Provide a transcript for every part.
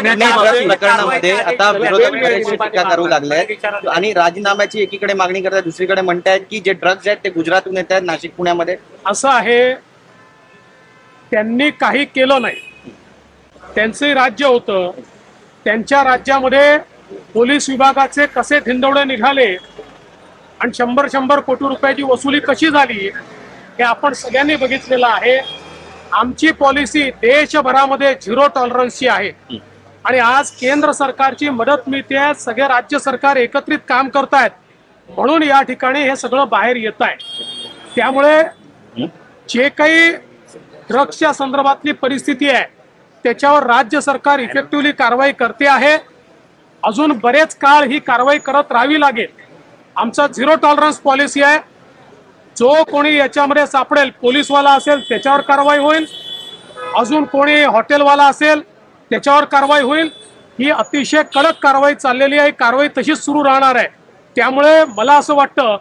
प्रकरणामध्ये आता विरोधक बरेचसे टीका करू लागले आहेत आणि राजीनाम्याची एकीकडे मागणी करतात, दुसरीकडे म्हणतायत की जे ड्रग्ज आहेत ते गुजरातहून येत आहेत नाशिक पुण्यामध्ये. असं आहे, त्यांनी काही केलं नाही. त्यांचे राज्य होतं, त्यांच्या राज्यामध्ये पोलीस विभागाचे कसे धिंडवडे निघाले आणि 100 कोटी रुपयाची वसुली कशी झाली हे आपण सगळ्यांनी बघितलेलं आहे. आमची पॉलिसी देशभरामध्ये 0 टॉलरन्सची आहे आणि आज केंद्र सरकारची मदत मिळते, सगळे राज्य सरकार एकत्रित काम करतायत म्हणून या ठिकाणी हे सगळं बाहेर येत आहे. त्यामुळे जे काही ड्रग्सच्या संदर्भातली परिस्थिती आहे त्याच्यावर राज्य सरकार इफेक्टिव्हली कारवाई करते आहे. अजून बरेच काळ ही कारवाई करत राहावी लागेल. आमचा 0 टॉलरन्स पॉलिसी आहे. जो कोणी याच्यामध्ये सापडेल, पोलीसवाला असेल त्याच्यावर कारवाई होईल, अजून कोणी हॉटेलवाला असेल त्याच्यावर कारवाई होईल. ही अतिशय कडक कारवाई चाललेली आहे, कारवाई तशीच सुरू राहणार आहे. त्यामुळे मला असं वाटतं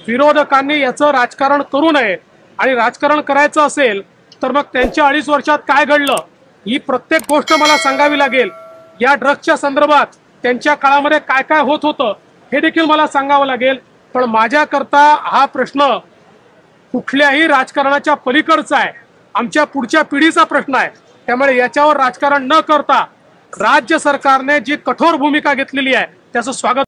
विरोधकांनी याचं राजकारण करू नये आणि राजकारण करायचं असेल तर मग त्यांच्या 2.5 वर्षात काय घडलं ही प्रत्येक गोष्ट मला सांगावी लागेल. या ड्रग्सच्या संदर्भात त्यांच्या काळामध्ये काय काय होत होतं हे देखील मला सांगावं लागेल. पण माझ्याकरता हा प्रश्न कुठल्याही राजकारणाच्या पलीकडचा आहे, आमच्या पुढच्या पिढीचा प्रश्न आहे. त्यामुळे याच्यावर राजकारण न करता राज्य सरकारने जी कठोर भूमिका घेतलेली आहे त्याचं स्वागत